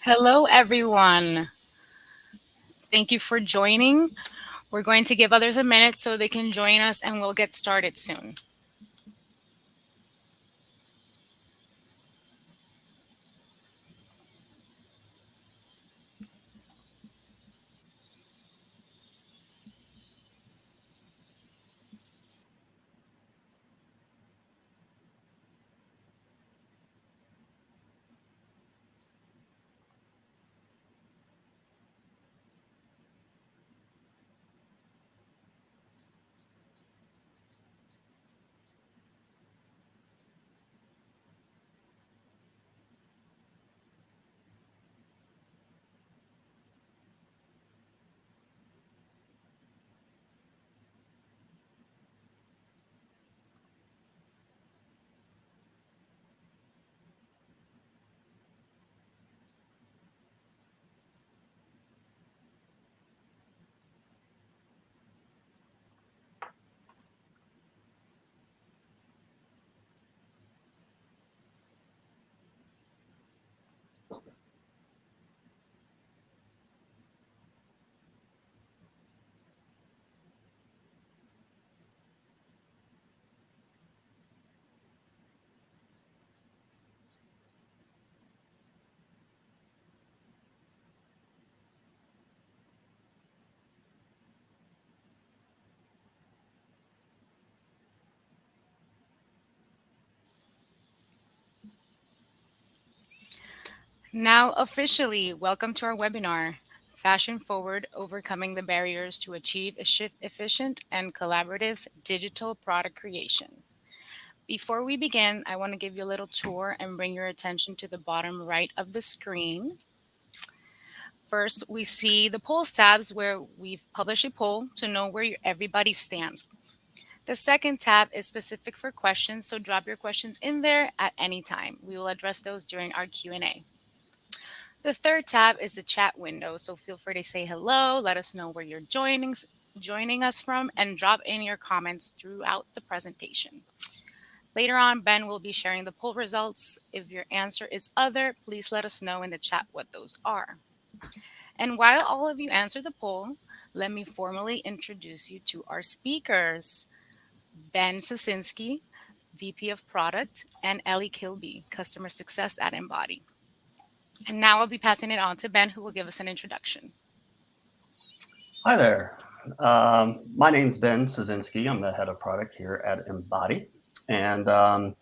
Hello, everyone. Thank you for joining. We're going to give others a minute so they can join us and we'll get started soon. Now, officially, welcome to our webinar Fashion Forward Overcoming the Barriers to Achieve Efficient and Collaborative Digital Product Creation. Before we begin, I want to give you a little tour and bring your attention to the bottom right of the screen. First, we see the polls tabs where we've published a poll to know where everybody stands. The second tab is specific for questions, so drop your questions in there at any time. We will address those during our Q&A. The third tab is the chat window, so feel free to say hello, let us know where you're joining us from, and drop in your comments throughout the presentation. Later on, Ben will be sharing the poll results. If your answer is other, please let us know in the chat what those are. And while all of you answer the poll, let me formally introduce you to our speakers. Ben Sosinski, VP of Product, and Ellie Kilby, Customer Success at Embody. And now I'll be passing it on to Ben, who will give us an introduction. Hi there. My name's Ben Sosinski. I'm the head of product here at Embody. And I'm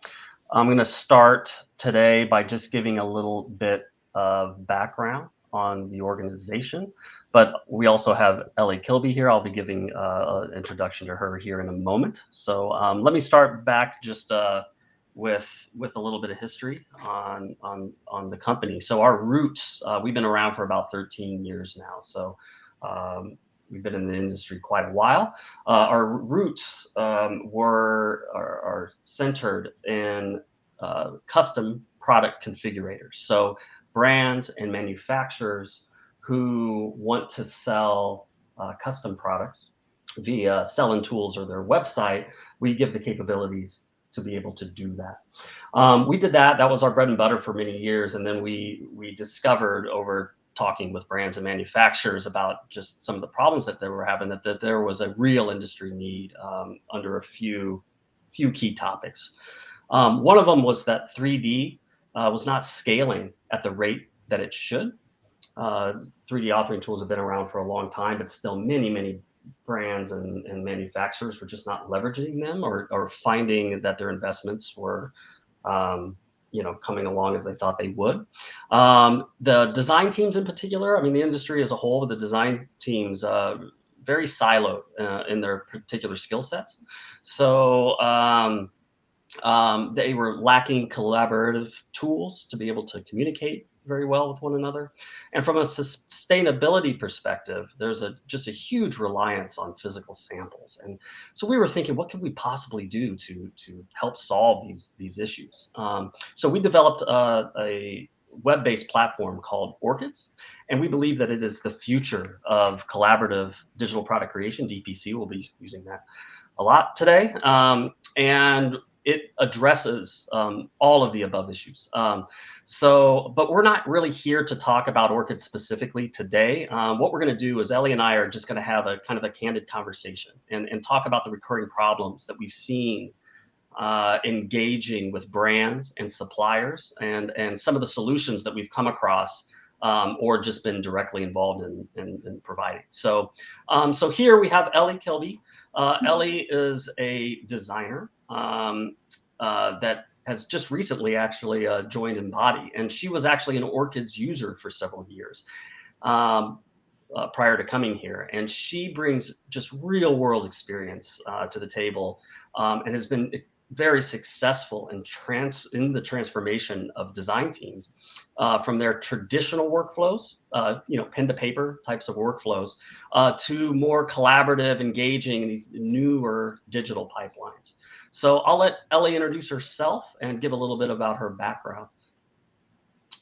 going to start today by just giving a little bit of background on the organization. But we also have Ellie Kilby here. I'll be giving an introduction to her here in a moment. So let me start back just with a little bit of history on the company. So our roots, we've been around for about 13 years now. So we've been in the industry quite a while. Our roots are centered in custom product configurators. So brands and manufacturers who want to sell custom products via selling tools or their website, we give the capabilities to be able to do that. We did that. That was our bread and butter for many years. And then we discovered over talking with brands and manufacturers about just some of the problems that they were having, that there was a real industry need under a few key topics. One of them was that 3D was not scaling at the rate that it should. 3D authoring tools have been around for a long time, but still many brands and manufacturers were just not leveraging them or finding that their investments were coming along as they thought they would. The design teams in particular, I mean, the industry as a whole, the design teams, very siloed in their particular skill sets. So they were lacking collaborative tools to be able to communicate very well with one another. And from a sustainability perspective, there's just a huge reliance on physical samples. And so we were thinking, what can we possibly do to help solve these issues? So we developed a web-based platform called Orchids, and we believe that it is the future of collaborative digital product creation. DPC will be using that a lot today. And it addresses all of the above issues. But we're not really here to talk about orchids specifically today. What we're going to do is Ellie and I are just going to have a kind of a candid conversation and talk about the recurring problems that we've seen engaging with brands and suppliers, and some of the solutions that we've come across or just been directly involved in providing. So here we have Ellie Kilby. Ellie is a designer that has just recently actually joined Embody, and she was actually an orchids user for several years prior to coming here, and she brings just real world experience to the table, and has been very successful in the transformation of design teams from their traditional workflows, pen to paper types of workflows, to more collaborative, engaging in these newer digital pipelines. So I'll let Ellie introduce herself and give a little bit about her background.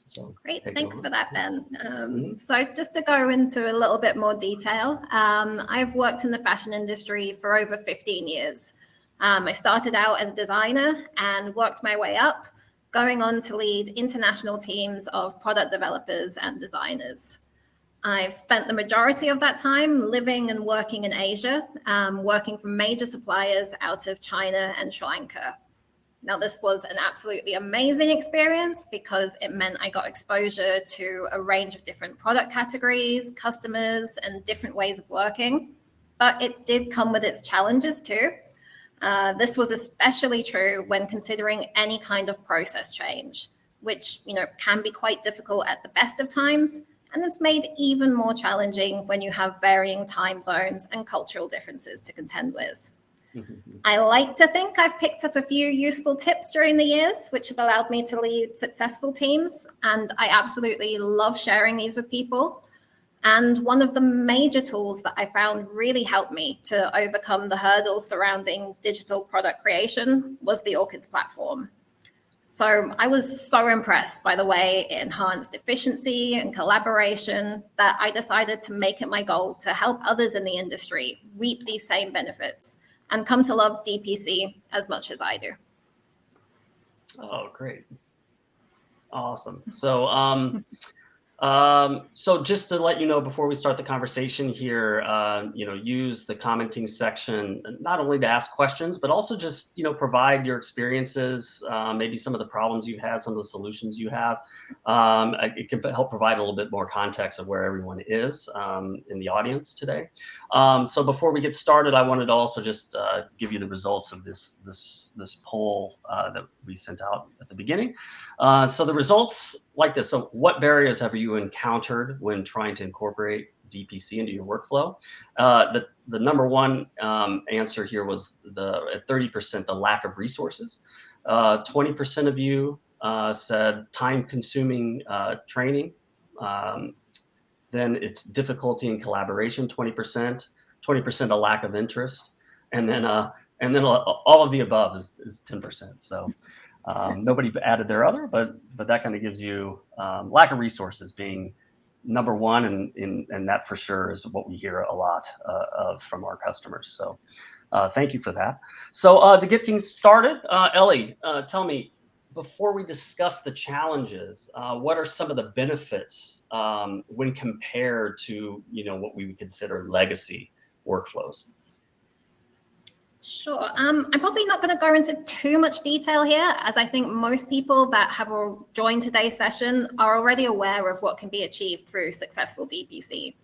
So great, thanks for that, Ben. So just to go into a little bit more detail, I've worked in the fashion industry for over 15 years. I started out as a designer and worked my way up, going on to lead international teams of product developers and designers. I've spent the majority of that time living and working in Asia, working for major suppliers out of China and Sri Lanka. Now, this was an absolutely amazing experience because it meant I got exposure to a range of different product categories, customers, and different ways of working. But it did come with its challenges too. This was especially true when considering any kind of process change, which can be quite difficult at the best of times, and it's made even more challenging when you have varying time zones and cultural differences to contend with. I like to think I've picked up a few useful tips during the years, which have allowed me to lead successful teams, and I absolutely love sharing these with people. And one of the major tools that I found really helped me to overcome the hurdles surrounding digital product creation was the Orchids platform. So I was so impressed by the way it enhanced efficiency and collaboration that I decided to make it my goal to help others in the industry reap these same benefits and come to love DPC as much as I do. Oh, great. Awesome. So just to let you know, before we start the conversation here, use the commenting section, not only to ask questions, but also just, provide your experiences, maybe some of the problems you've had, some of the solutions you have. It can help provide a little bit more context of where everyone is in the audience today. So before we get started, I wanted to also just give you the results of this poll that we sent out at the beginning. So the results like this. So what barriers have you encountered when trying to incorporate DPC into your workflow? The number one answer here was at 30%, the lack of resources. 20% of you said time-consuming training. Then it's difficulty in collaboration, 20%. 20% a lack of interest, and then all of the above is 10%. So nobody added their other, but that kind of gives you lack of resources being number one, and that for sure is what we hear a lot of from our customers. So thank you for that. So to get things started, Ellie, tell me, before we discuss the challenges, what are some of the benefits when compared to what we would consider legacy workflows? Sure. I'm probably not going to go into too much detail here, as I think most people that have joined today's session are already aware of what can be achieved through successful DPC,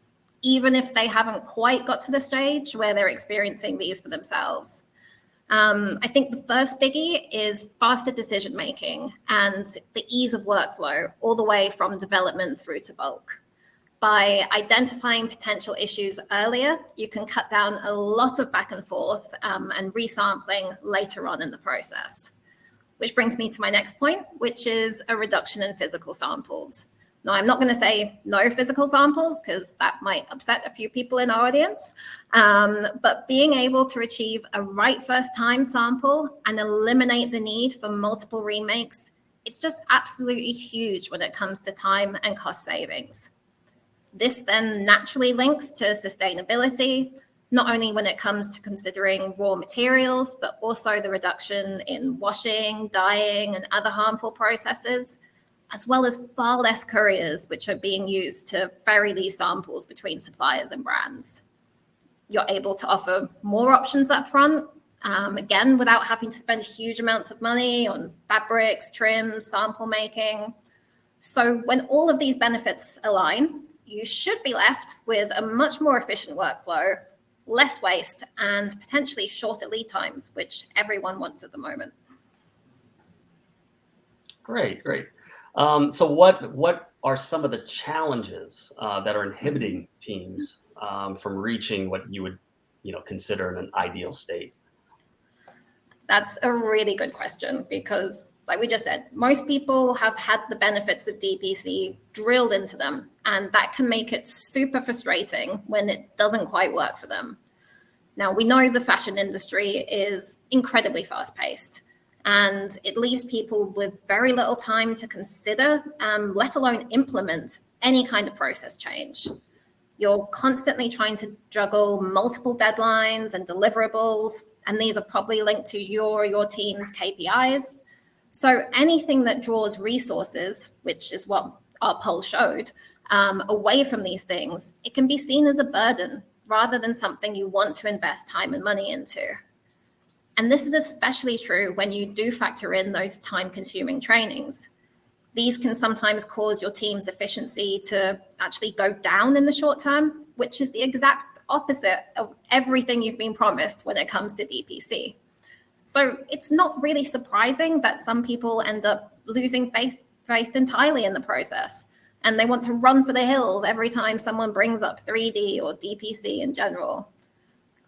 even if they haven't quite got to the stage where they're experiencing these for themselves. I think the first biggie is faster decision making and the ease of workflow all the way from development through to bulk. By identifying potential issues earlier, you can cut down a lot of back and forth and resampling later on in the process. Which brings me to my next point, which is a reduction in physical samples. Now, I'm not going to say no physical samples because that might upset a few people in our audience, but being able to achieve a right first time sample and eliminate the need for multiple remakes, it's just absolutely huge when it comes to time and cost savings. This then naturally links to sustainability, not only when it comes to considering raw materials, but also the reduction in washing, dyeing, and other harmful processes, as well as far less couriers, which are being used to ferry these samples between suppliers and brands. You're able to offer more options up front, again, without having to spend huge amounts of money on fabrics, trims, sample making. So when all of these benefits align, you should be left with a much more efficient workflow, less waste, and potentially shorter lead times, which everyone wants at the moment. Great. So what are some of the challenges that are inhibiting teams from reaching what you would consider an ideal state? That's a really good question because, like we just said, most people have had the benefits of DPC drilled into them, and that can make it super frustrating when it doesn't quite work for them. Now, we know the fashion industry is incredibly fast-paced, and it leaves people with very little time to consider, let alone implement any kind of process change. You're constantly trying to juggle multiple deadlines and deliverables, and these are probably linked to your team's KPIs. So anything that draws resources, which is what our poll showed, away from these things, it can be seen as a burden rather than something you want to invest time and money into. And this is especially true when you do factor in those time-consuming trainings. These can sometimes cause your team's efficiency to actually go down in the short term, which is the exact opposite of everything you've been promised when it comes to DPC. So it's not really surprising that some people end up losing faith entirely in the process, and they want to run for the hills every time someone brings up 3D or DPC in general.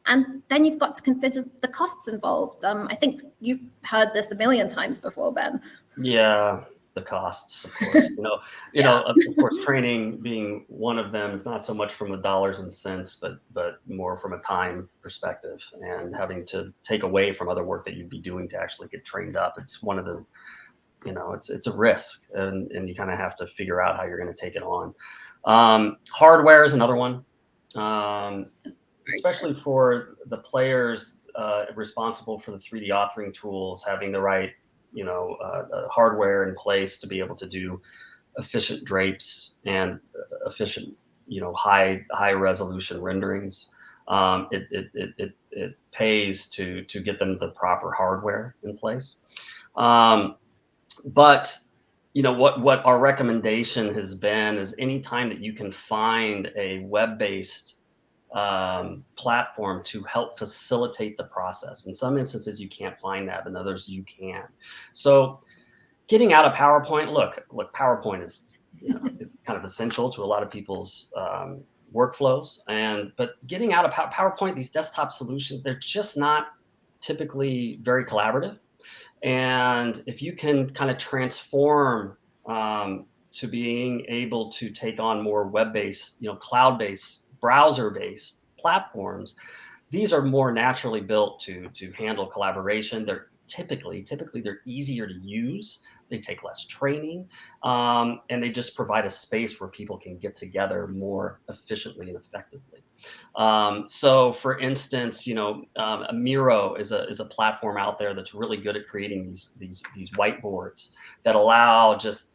And then you've got to consider the costs involved. I think you've heard this a million times before, Ben. Yeah, the costs, of course. Of course, training being one of them. It's not so much from the dollars and cents, but more from a time perspective, and having to take away from other work that you'd be doing to actually get trained up. It's one of the, it's a risk, and you kind of have to figure out how you're going to take it on. Hardware is another one. Especially for the players responsible for the 3D authoring tools, having the right, hardware in place to be able to do efficient drapes and efficient, high resolution renderings. It pays to get them the proper hardware in place. But what our recommendation has been is anytime that you can find a web-based platform to help facilitate the process. In some instances, you can't find that, but in others you can. So getting out of PowerPoint, look, PowerPoint is, it's kind of essential to a lot of people's workflows. But getting out of PowerPoint, these desktop solutions, they're just not typically very collaborative. And if you can kind of transform to being able to take on more web-based, cloud-based, browser-based platforms, these are more naturally built to handle collaboration. They're typically they're easier to use. They take less training, and they just provide a space where people can get together more efficiently and effectively. So, for instance, Miro is a platform out there that's really good at creating these whiteboards that allow just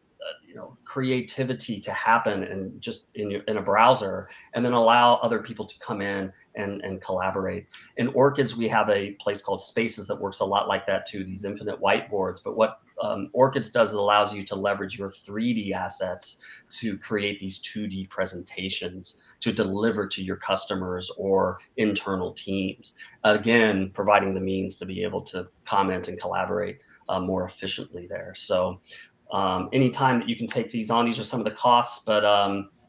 creativity to happen and just in a browser, and then allow other people to come in and collaborate. In Orchids, we have a place called Spaces that works a lot like that too, these infinite whiteboards. But what Orchids does is allows you to leverage your 3D assets to create these 2D presentations to deliver to your customers or internal teams. Again, providing the means to be able to comment and collaborate more efficiently there. So anytime that you can take these on, these are some of the costs, but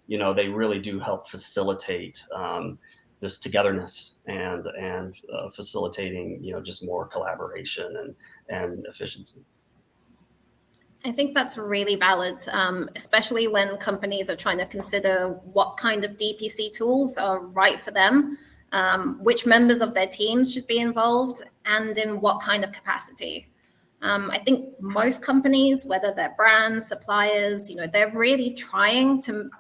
they really do help facilitate this togetherness and facilitating just more collaboration and efficiency. I think that's really valid, especially when companies are trying to consider what kind of DPC tools are right for them, which members of their teams should be involved, and in what kind of capacity. I think most companies, whether they're brands, suppliers, they're really trying to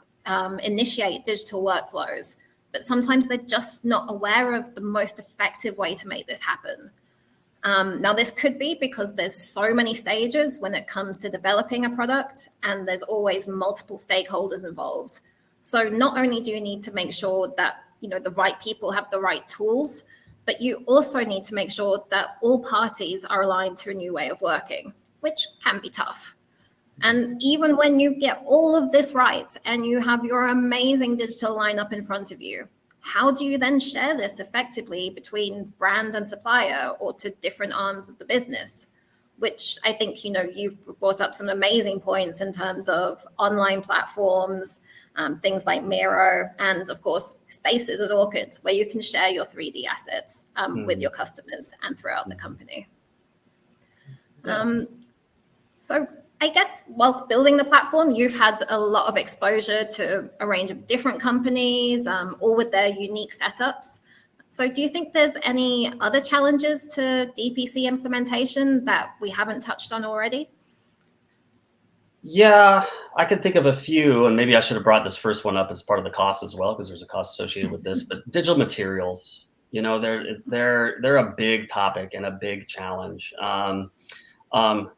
initiate digital workflows, but but sometimes they're just not aware of the most effective way to make this happen. Now, this could be because there's so many stages when it comes to developing a product, and there's always multiple stakeholders involved. So not only do you need to make sure that the right people have the right tools, but you also need to make sure that all parties are aligned to a new way of working, which can be tough. And even when you get all of this right and you have your amazing digital lineup in front of you, how do you then share this effectively between brand and supplier or to different arms of the business? Which I think, you've brought up some amazing points in terms of online platforms, things like Miro, and of course, spaces and orchids where you can share your 3D assets with your customers and throughout the company. So I guess whilst building the platform, you've had a lot of exposure to a range of different companies, all with their unique setups. So do you think there's any other challenges to DPC implementation that we haven't touched on already? Yeah, I can think of a few, and maybe I should have brought this first one up as part of the cost as well, because there's a cost associated with this. But digital materials, they're a big topic and a big challenge.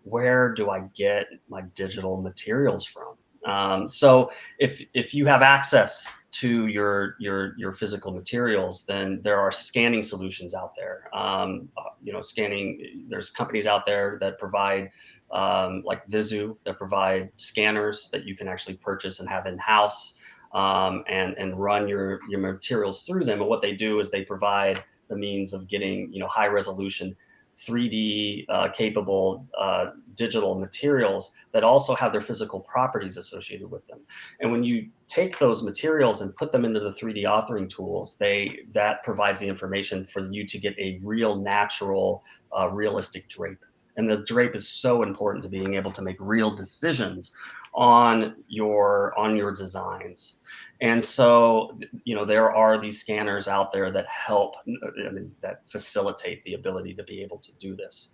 Where do I get my digital materials from? So if you have access to your physical materials, then there are scanning solutions out there. Scanning. There's companies out there that provide like Vizu that provide scanners that you can actually purchase and have in house, and run your materials through them. And what they do is they provide the means of getting high resolution 3D capable digital materials that also have their physical properties associated with them. And when you take those materials and put them into the 3D authoring tools, that provides the information for you to get a real natural, realistic drape. And the drape is so important to being able to make real decisions on your designs. And so, there are these scanners out there that help, that facilitate the ability to be able to do this.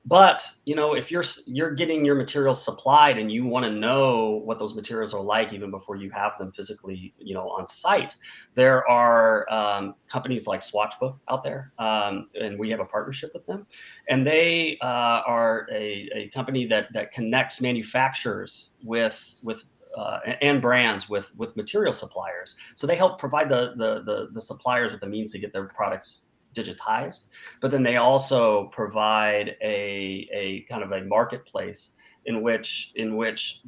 But if you're getting your materials supplied and you want to know what those materials are like even before you have them physically, on site, there are companies like Swatchbook out there, and we have a partnership with them, and they are a company that connects manufacturers with and brands with material suppliers. So they help provide the suppliers with the means to get their products digitized, but then they also provide a kind of a marketplace in which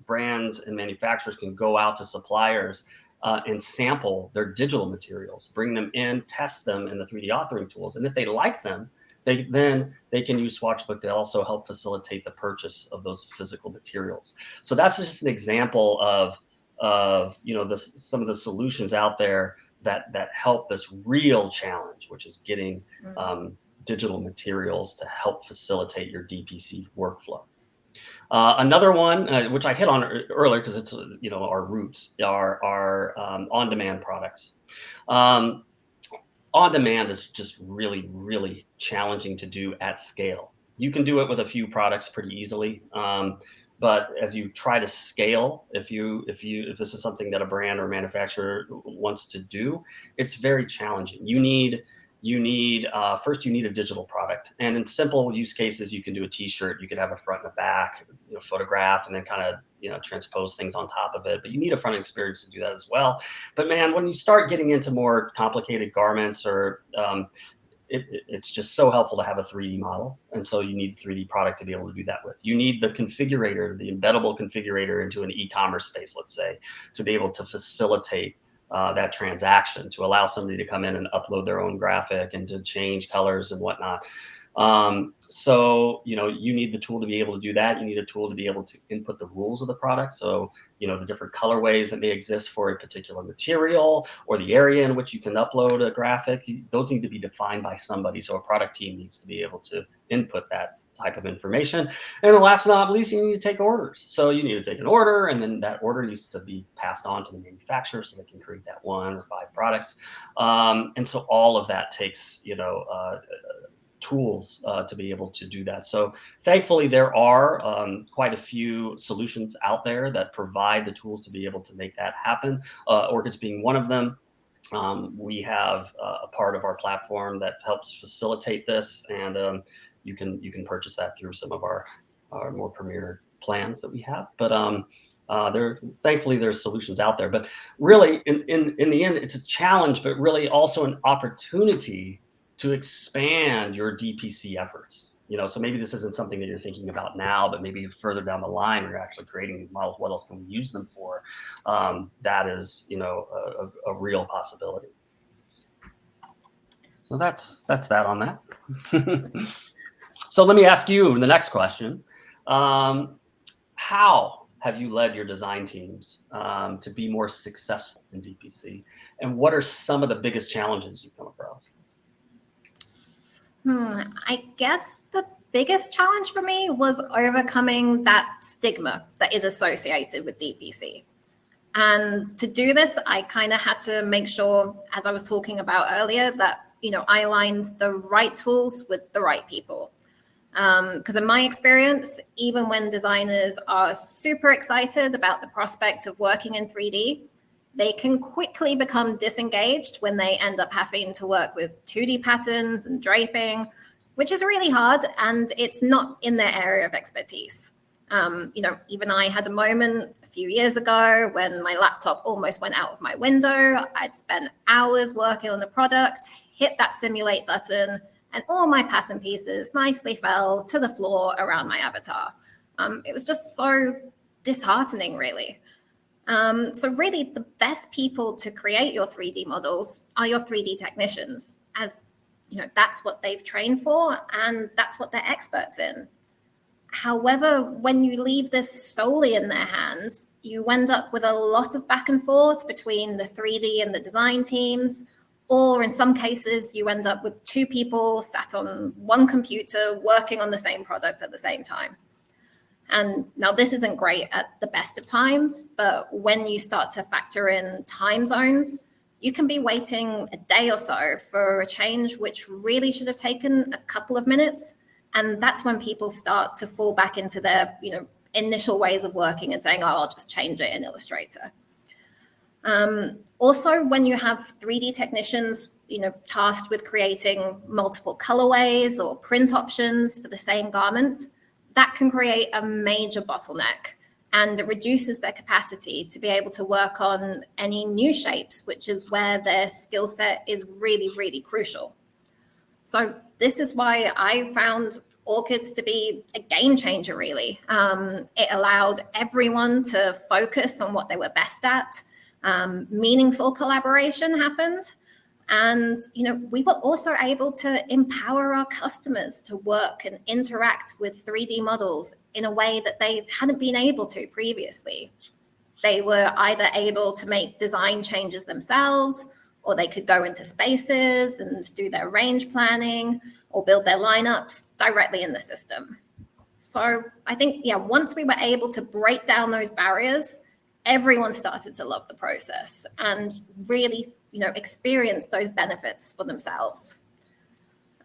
brands and manufacturers can go out to suppliers and sample their digital materials, bring them in, test them in the 3D authoring tools, and if they like them, they can use Swatchbook to also help facilitate the purchase of those physical materials. So that's just an example of some of the solutions out there that help this real challenge, which is getting digital materials to help facilitate your DPC workflow. Another one, which I hit on earlier because it's our roots, are on-demand products. On-demand is just really, really challenging to do at scale. You can do it with a few products pretty easily. But as you try to scale, if this is something that a brand or manufacturer wants to do, it's very challenging. First you need a digital product, and in simple use cases, you can do a T-shirt. You could have a front and a back, photograph, and then kind of transpose things on top of it. But you need a front end experience to do that as well. But man, when you start getting into more complicated garments or it's just so helpful to have a 3D model. And so you need a 3D product to be able to do that with. You need the configurator, the embeddable configurator into an e-commerce space, let's say, to be able to facilitate that transaction, to allow somebody to come in and upload their own graphic and to change colors and whatnot. So, you need the tool to be able to do that. You need a tool to be able to input the rules of the product. So, the different colorways that may exist for a particular material or the area in which you can upload a graphic, those need to be defined by somebody. So a product team needs to be able to input that type of information. And the last but not least, you need to take orders. So you need to take an order, and then that order needs to be passed on to the manufacturer so they can create that 1 or 5 products. And so all of that takes, tools to be able to do that. So thankfully, there are quite a few solutions out there that provide the tools to be able to make that happen. Orchids being one of them. We have a part of our platform that helps facilitate this, and you can purchase that through some of our more premier plans that we have. But thankfully there's solutions out there. But really, in the end, it's a challenge, but really also an opportunity to expand your DPC efforts. So maybe this isn't something that you're thinking about now, but maybe further down the line, you're actually creating these models. What else can we use them for? That is, a real possibility. So that's that on that. So let me ask you the next question. How have you led your design teams to be more successful in DPC? And what are some of the biggest challenges you've come across? I guess the biggest challenge for me was overcoming that stigma that is associated with DPC. And to do this, I kind of had to make sure, as I was talking about earlier, that I aligned the right tools with the right people. Because in my experience, even when designers are super excited about the prospect of working in 3D, they can quickly become disengaged when they end up having to work with 2D patterns and draping, which is really hard, and it's not in their area of expertise. Even I had a moment a few years ago when my laptop almost went out of my window. I'd spent hours working on the product, hit that simulate button, and all my pattern pieces nicely fell to the floor around my avatar. It was just so disheartening, really. So really, the best people to create your 3D models are your 3D technicians, as that's what they've trained for, and that's what they're experts in. However, when you leave this solely in their hands, you end up with a lot of back and forth between the 3D and the design teams, or in some cases, you end up with two people sat on one computer working on the same product at the same time. And now this isn't great at the best of times, but when you start to factor in time zones, you can be waiting a day or so for a change which really should have taken a couple of minutes. And that's when people start to fall back into their initial ways of working and saying, oh, I'll just change it in Illustrator. Also, when you have 3D technicians, tasked with creating multiple colorways or print options for the same garment, that can create a major bottleneck, and it reduces their capacity to be able to work on any new shapes, which is where their skill set is really, really crucial. So this is why I found Orchids to be a game changer, really. It allowed everyone to focus on what they were best at. Meaningful collaboration happened. And, we were also able to empower our customers to work and interact with 3D models in a way that they hadn't been able to previously. They were either able to make design changes themselves, or they could go into spaces and do their range planning or build their lineups directly in the system. So I think, once we were able to break down those barriers, everyone started to love the process and really experience those benefits for themselves.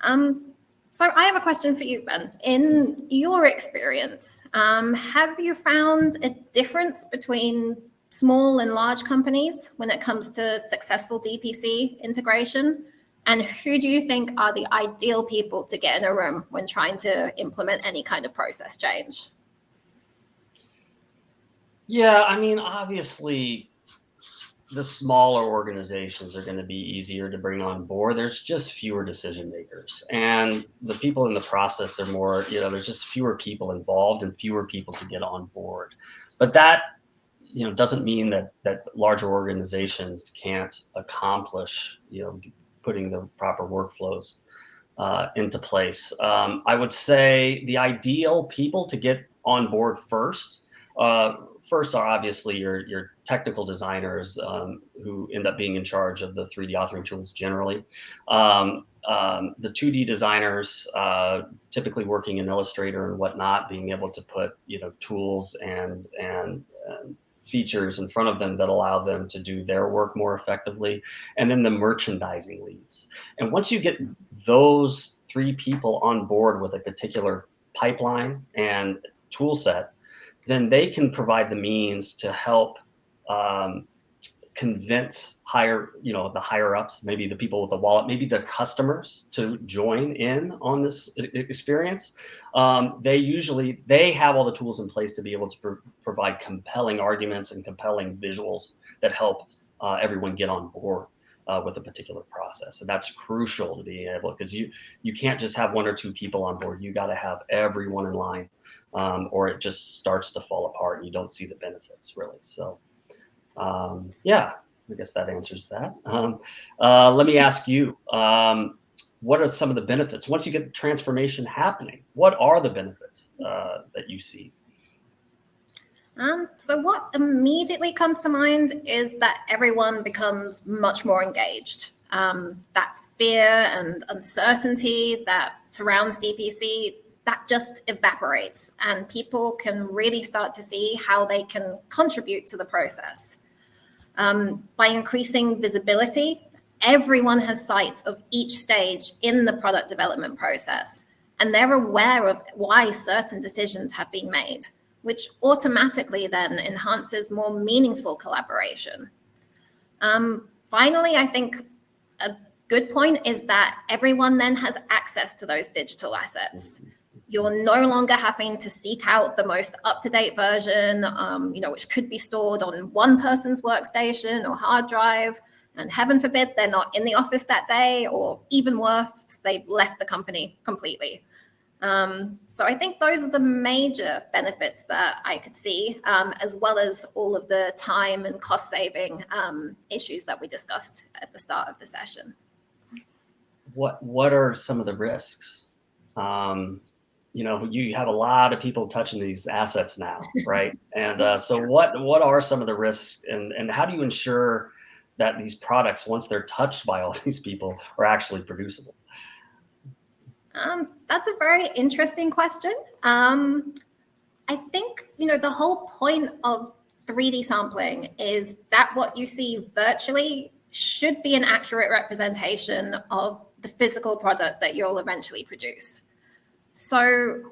So I have a question for you, Ben. In your experience, have you found a difference between small and large companies when it comes to successful DPC integration? And who do you think are the ideal people to get in a room when trying to implement any kind of process change? Yeah, obviously, the smaller organizations are going to be easier to bring on board. There's just fewer decision makers, and the people in the process, they're more, there's just fewer people involved and fewer people to get on board. But that, doesn't mean that larger organizations can't accomplish, putting the proper workflows into place. I would say the ideal people to get on board first are obviously your technical designers who end up being in charge of the 3D authoring tools generally. The 2D designers, typically working in Illustrator and whatnot, being able to put tools and features in front of them that allow them to do their work more effectively, and then the merchandising leads. And once you get those three people on board with a particular pipeline and tool set, then they can provide the means to help convince the higher ups, maybe the people with the wallet, maybe the customers to join in on this experience. They have all the tools in place to be able to provide compelling arguments and compelling visuals that help everyone get on board with a particular process. And that's crucial to be able, because you can't just have one or two people on board. You got to have everyone in line, or it just starts to fall apart and you don't see the benefits really. So yeah, I guess that answers that. Let me ask you, what are some of the benefits once you get the transformation happening? What are the benefits that you see? So what immediately comes to mind is that everyone becomes much more engaged. That fear and uncertainty that surrounds DPC, that just evaporates, and people can really start to see how they can contribute to the process. By increasing visibility, everyone has sight of each stage in the product development process, and they're aware of why certain decisions have been made, which automatically then enhances more meaningful collaboration. Finally, I think a good point is that everyone then has access to those digital assets. You're no longer having to seek out the most up-to-date version, which could be stored on one person's workstation or hard drive, and heaven forbid they're not in the office that day, or even worse, they've left the company completely. So I think those are the major benefits that I could see, as well as all of the time and cost-saving issues that we discussed at the start of the session. What are some of the risks? You have a lot of people touching these assets now, right? And so what are some of the risks, and how do you ensure that these products, once they're touched by all these people, are actually producible? That's a very interesting question. I think, the whole point of 3D sampling is that what you see virtually should be an accurate representation of the physical product that you'll eventually produce. So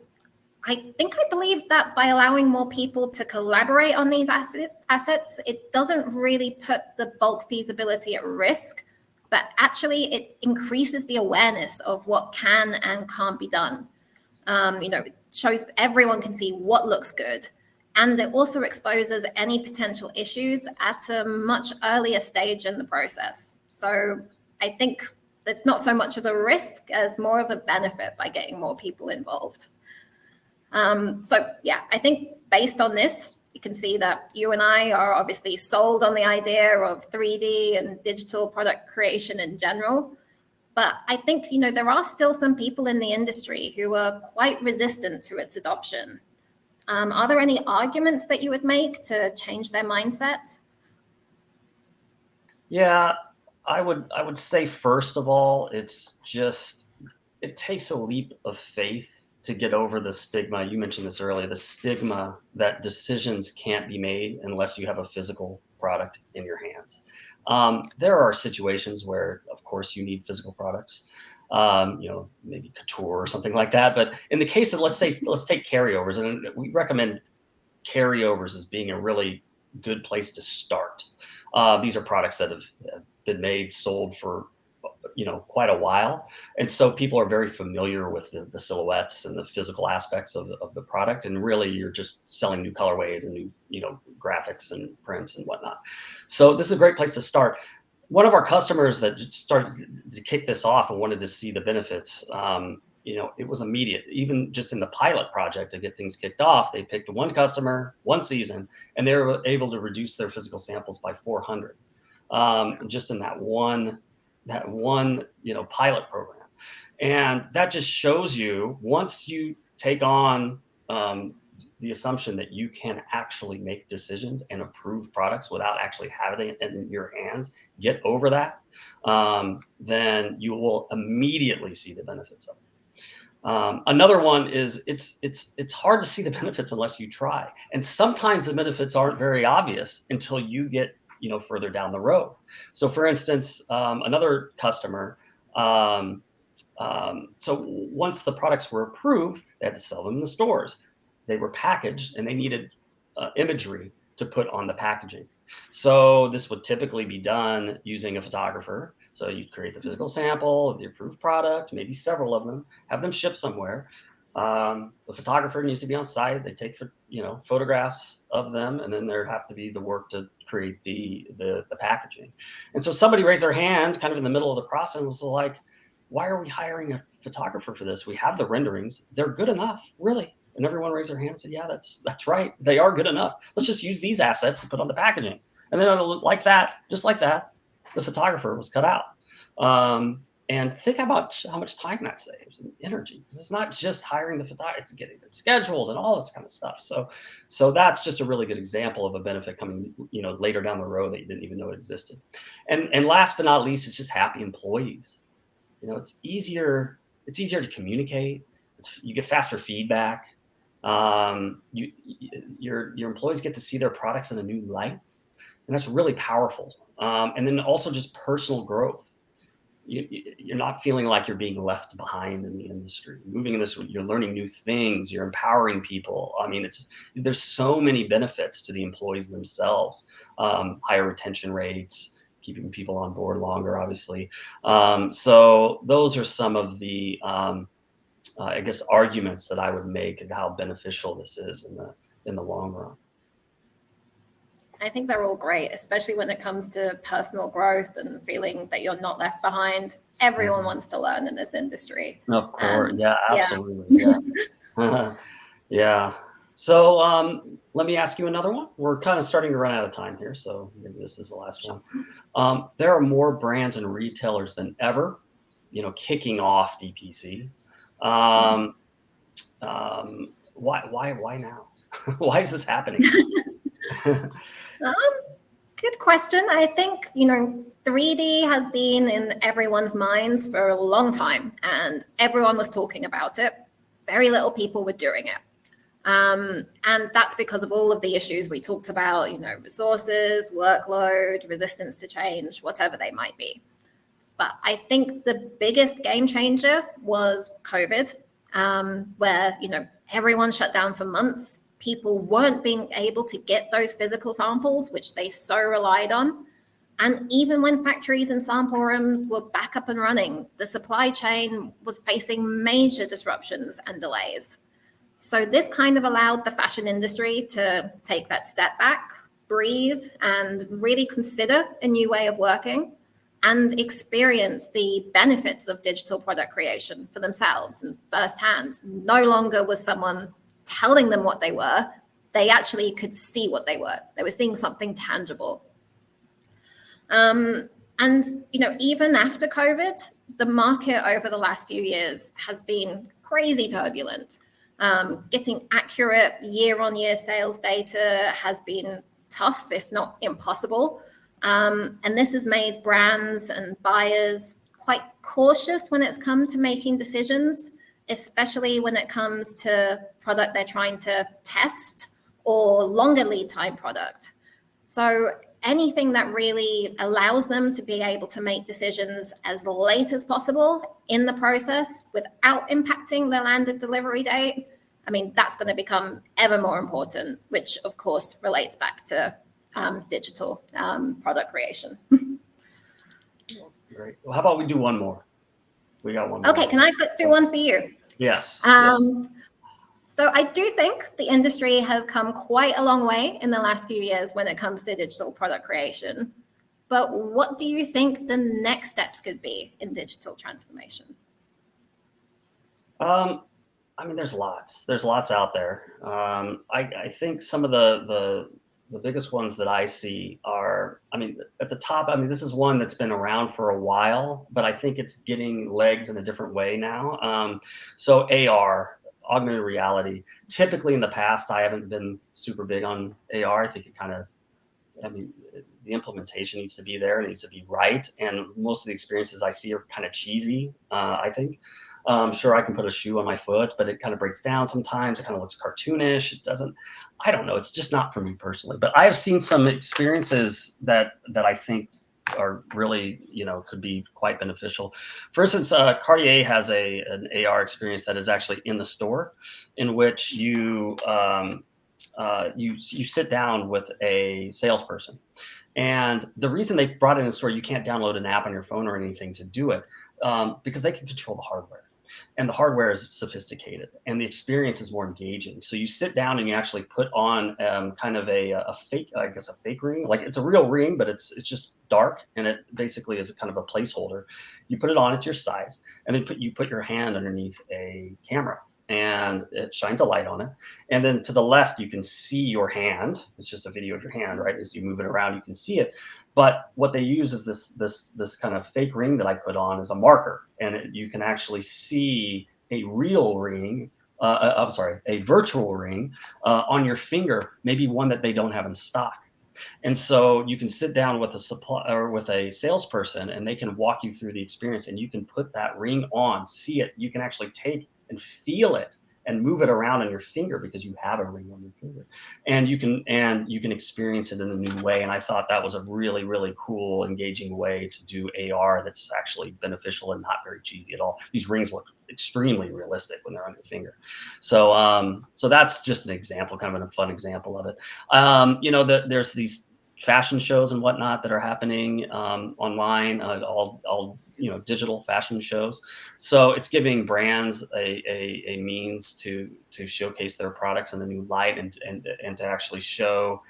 I believe that by allowing more people to collaborate on these assets, it doesn't really put the bulk feasibility at risk, but actually it increases the awareness of what can and can't be done. It shows everyone can see what looks good, and it also exposes any potential issues at a much earlier stage in the process. So I think it's not so much of a risk as more of a benefit by getting more people involved. So yeah, I think based on this, you can see that you and I are obviously sold on the idea of 3D and digital product creation in general. But I think, there are still some people in the industry who are quite resistant to its adoption. Are there any arguments that you would make to change their mindset? Yeah, I would say, first of all, it takes a leap of faith to get over the stigma. You mentioned this earlier, the stigma that decisions can't be made unless you have a physical product in your hands. There are situations where, of course, you need physical products, maybe couture or something like that. But in the case of, let's take carryovers, and we recommend carryovers as being a really good place to start. These are products that have been made, sold for quite a while, and so people are very familiar with the silhouettes and the physical aspects of the product, and really you're just selling new colorways and new graphics and prints and whatnot. So this is a great place to start. One of our customers that started to kick this off and wanted to see the benefits, it was immediate. Even just in the pilot project to get things kicked off, they picked one customer, one season, and they were able to reduce their physical samples by 400, just in that one pilot program. And that just shows you, once you take on the assumption that you can actually make decisions and approve products without actually having it in your hands, get over that, then you will immediately see the benefits of it. Another one is it's hard to see the benefits unless you try. And sometimes the benefits aren't very obvious until you get further down the road. So for instance, another customer, so once the products were approved, they had to sell them in the stores. They were packaged and they needed imagery to put on the packaging. So this would typically be done using a photographer. So you create the physical sample of the approved product, maybe several of them, have them shipped somewhere. The photographer needs to be on site. They take photographs of them, and then there have to be the work to create the packaging. And so somebody raised their hand kind of in the middle of the process and was like, why are we hiring a photographer for this? We have the renderings. They're good enough, really. And everyone raised their hand and said, yeah, that's right. They are good enough. Let's just use these assets to put on the packaging. And then like that, just like that, the photographer was cut out. And think about how much time that saves and energy. It's not just hiring the photographer, it's getting them scheduled and all this kind of stuff. So that's just a really good example of a benefit coming, later down the road that you didn't even know it existed. And last but not least, it's just happy employees. It's easier to communicate. You get faster feedback. Your employees get to see their products in a new light, and that's really powerful. And then also just personal growth. You're not feeling like you're being left behind in the industry. Moving in this, you're learning new things. You're empowering people. I mean, there's so many benefits to the employees themselves. Higher retention rates, keeping people on board longer, obviously. So those are some of the, I guess, arguments that I would make and how beneficial this is in the long run. I think they're all great, especially when it comes to personal growth and feeling that you're not left behind. Everyone wants to learn in this industry. Of course. Yeah, absolutely. Yeah. Yeah. So let me ask you another one. We're kind of starting to run out of time here, so maybe this is the last one. There are more brands and retailers than ever, kicking off DPC. Why now? Why is this happening? Good question. I think, 3D has been in everyone's minds for a long time, and everyone was talking about it. Very little people were doing it. And that's because of all of the issues we talked about, resources, workload, resistance to change, whatever they might be. But I think the biggest game changer was COVID, where, everyone shut down for months. People weren't being able to get those physical samples, which they so relied on. And even when factories and sample rooms were back up and running, the supply chain was facing major disruptions and delays. So this kind of allowed the fashion industry to take that step back, breathe, and really consider a new way of working and experience the benefits of digital product creation for themselves and firsthand. No longer was someone telling them what they were. They actually could see what they were. They were seeing something tangible. And, even after COVID, the market over the last few years has been crazy turbulent. Getting accurate year-on-year sales data has been tough, if not impossible. And this has made brands and buyers quite cautious when it's come to making decisions, especially when it comes to product they're trying to test or longer lead time product. So anything that really allows them to be able to make decisions as late as possible in the process without impacting the landed delivery date, that's going to become ever more important, which of course relates back to digital product creation. Great. Well, how about we do one more? We got one more. Okay, can I do one for you? Yes. So I do think the industry has come quite a long way in the last few years when it comes to digital product creation. But what do you think the next steps could be in digital transformation? There's lots out there. I think some of the biggest ones that I see are, at the top, this is one that's been around for a while, but I think it's getting legs in a different way now. So AR, augmented reality. Typically in the past, I haven't been super big on AR. I think it kind of, the implementation needs to be there. It needs to be right. And most of the experiences I see are kind of cheesy, I think. Sure, I can put a shoe on my foot, but it kind of breaks down sometimes. It kind of looks cartoonish. It doesn't, I don't know. It's just not for me personally. But I have seen some experiences that I think are really, could be quite beneficial. For instance, Cartier has an AR experience that is actually in the store, in which you you sit down with a salesperson. And the reason they brought it in the store, you can't download an app on your phone or anything to do it, because they can control the hardware. And the hardware is sophisticated, and the experience is more engaging. So you sit down and you actually put on kind of a fake, I guess, a fake ring. Like it's a real ring, but it's just dark, and it basically is a kind of a placeholder. You put it on, it's your size, and then you put your hand underneath a camera, and it shines a light on it. And then to the left, you can see your hand. It's just a video of your hand, right? As you move it around, you can see it. But what they use is this kind of fake ring that I put on as a marker, and you can actually see a real ring. I'm sorry, a virtual ring on your finger, maybe one that they don't have in stock. And so you can sit down with a supply or with a salesperson, and they can walk you through the experience, and you can put that ring on, see it. You can actually take and feel it and move it around on your finger because you have a ring on your finger, and you can experience it in a new way. And I thought that was a really, really cool, engaging way to do AR that's actually beneficial and not very cheesy at all. These rings look extremely realistic when they're on your finger. So that's just an example, kind of a fun example of it. There's these fashion shows and whatnot that are happening online, all digital fashion shows. So it's giving brands a means to showcase their products in a new light, and to actually show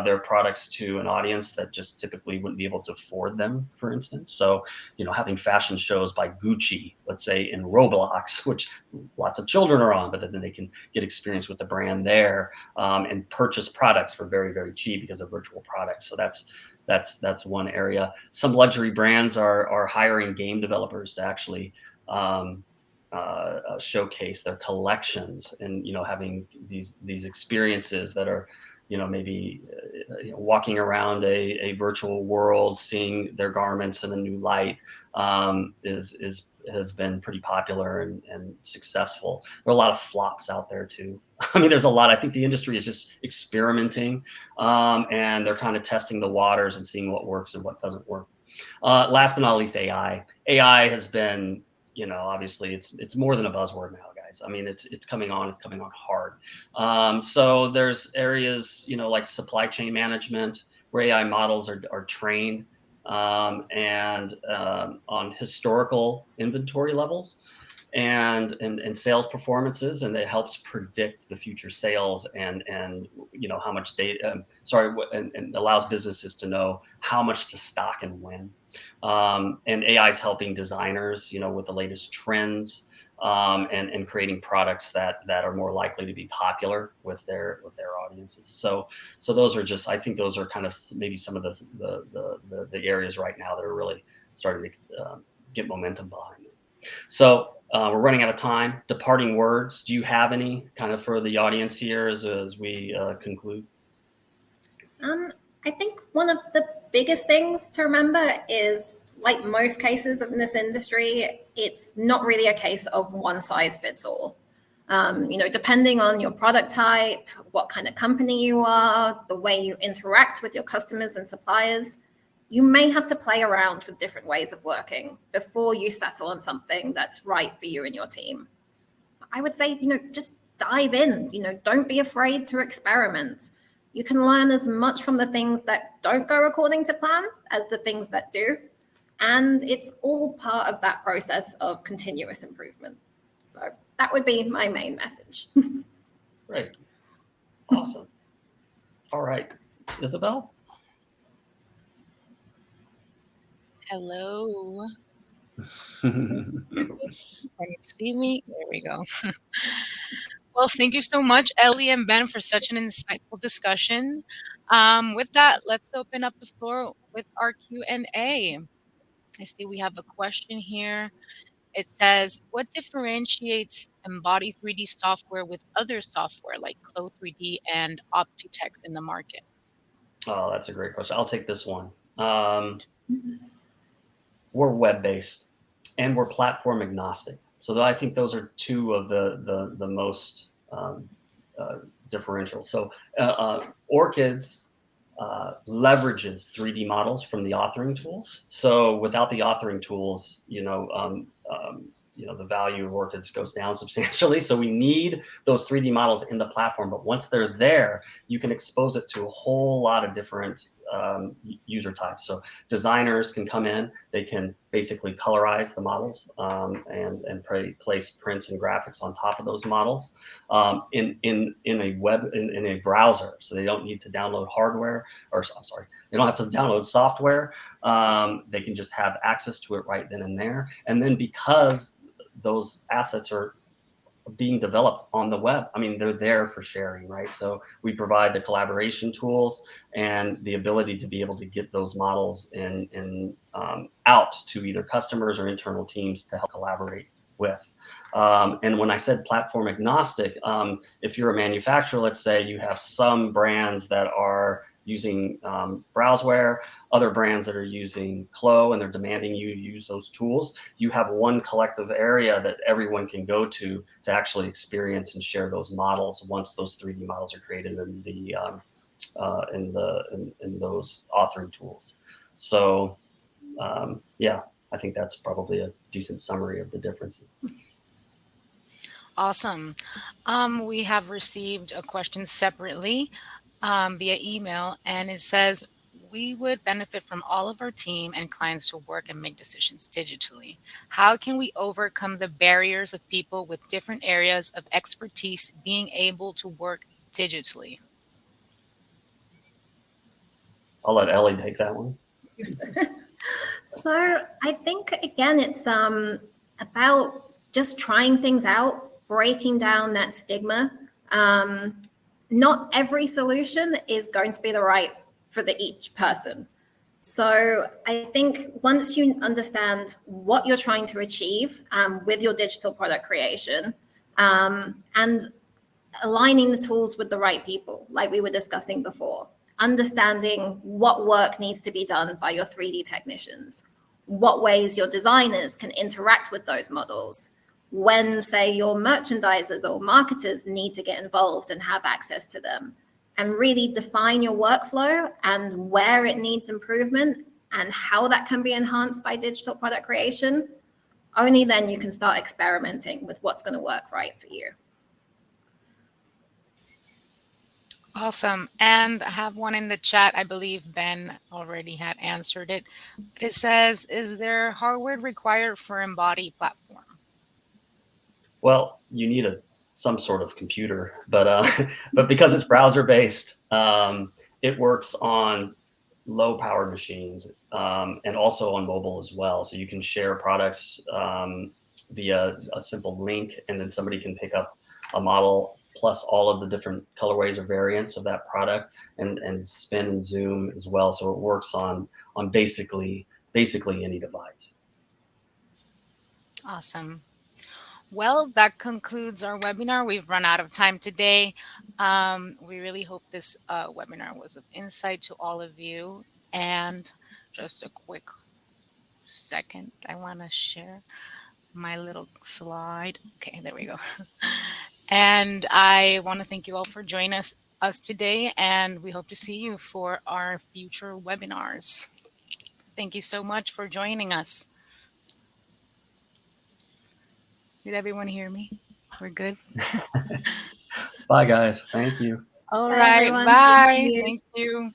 their products to an audience that just typically wouldn't be able to afford them, for instance. So, having fashion shows by Gucci, let's say in Roblox, which lots of children are on, but then they can get experience with the brand there, and purchase products for very, very cheap because of virtual products. So that's one area. Some luxury brands are hiring game developers to actually showcase their collections, and having these experiences that are maybe walking around a virtual world, seeing their garments in a new light, has been pretty popular and successful. There are a lot of flops out there too. I mean, there's a lot. I think the industry is just experimenting, and they're kind of testing the waters and seeing what works and what doesn't work. Last but not least, AI. AI has been, obviously it's more than a buzzword now, guys. I mean, it's coming on hard. So there's areas, like supply chain management, where AI models are trained, and on historical inventory levels and sales performances, and it helps predict the future sales and how much data. And allows businesses to know how much to stock and when. And AI is helping designers, with the latest trends, and creating products that are more likely to be popular with their audiences. So those are just, I think those are kind of maybe some of the areas right now that are really starting to get momentum behind it. So we're running out of time. Departing words. Do you have any kind of for the audience here as we conclude? I think one of the biggest things to remember is, like most cases in this industry, it's not really a case of one size fits all. Depending on your product type, what kind of company you are, the way you interact with your customers and suppliers, you may have to play around with different ways of working before you settle on something that's right for you and your team. I would say, just dive in, don't be afraid to experiment. You can learn as much from the things that don't go according to plan as the things that do. And it's all part of that process of continuous improvement. So that would be my main message. Great. Awesome. All right. Isabel? Hello. Can you see me? There we go. Well, thank you so much, Ellie and Ben, for such an insightful discussion. With that, let's open up the floor with our Q&A. I see we have a question here. It says, what differentiates Embody 3D software with other software like Clo 3D and Optitex in the market? Oh, that's a great question. I'll take this one. We're web-based and we're platform agnostic. So I think those are two of the most differential. So Orchids leverages 3D models from the authoring tools. So without the authoring tools, the value of orchids goes down substantially. So we need those 3D models in the platform. But once they're there, you can expose it to a whole lot of different user types. So designers can come in, they can basically colorize the models and place prints and graphics on top of those models in a browser. So they don't need to download hardware, or I'm sorry, they don't have to download software. They can just have access to it right then and there. And then because those assets are being developed on the web, I mean, they're there for sharing, right? So we provide the collaboration tools and the ability to be able to get those models out to either customers or internal teams to help collaborate with. And when I said platform agnostic, if you're a manufacturer, let's say you have some brands that are using Browseware, other brands that are using Clo, and they're demanding you use those tools, you have one collective area that everyone can go to actually experience and share those models once those 3D models are created in those authoring tools. So yeah, I think that's probably a decent summary of the differences. Awesome. We have received a question separately via email, and it says, we would benefit from all of our team and clients to work and make decisions digitally. How can we overcome the barriers of people with different areas of expertise being able to work digitally? I'll let Ellie take that one. So I think, again, it's about just trying things out, breaking down that stigma. Not every solution is going to be the right for each person. So I think once you understand what you're trying to achieve with your digital product creation and aligning the tools with the right people, like we were discussing before, understanding what work needs to be done by your 3D technicians, what ways your designers can interact with those models, when, say, your merchandisers or marketers need to get involved and have access to them, and really define your workflow and where it needs improvement and how that can be enhanced by digital product creation. Only then you can start experimenting with what's going to work right for you. Awesome. And I have one in the chat. I believe Ben already had answered it. But it says, is there hardware required for Embody platform? Well, you need some sort of computer, but because it's browser based, it works on low powered machines and also on mobile as well. So you can share products via a simple link, and then somebody can pick up a model plus all of the different colorways or variants of that product and spin and zoom as well. So it works on basically any device. Awesome. Well, that concludes our webinar. We've run out of time today. We really hope this webinar was of insight to all of you. And just a quick second, I want to share my little slide. Okay, there we go. And I want to thank you all for joining us today, and we hope to see you for our future webinars. Thank you so much for joining us. Did everyone hear me? We're good? Bye, guys. Thank you. All right. Bye. Thank you.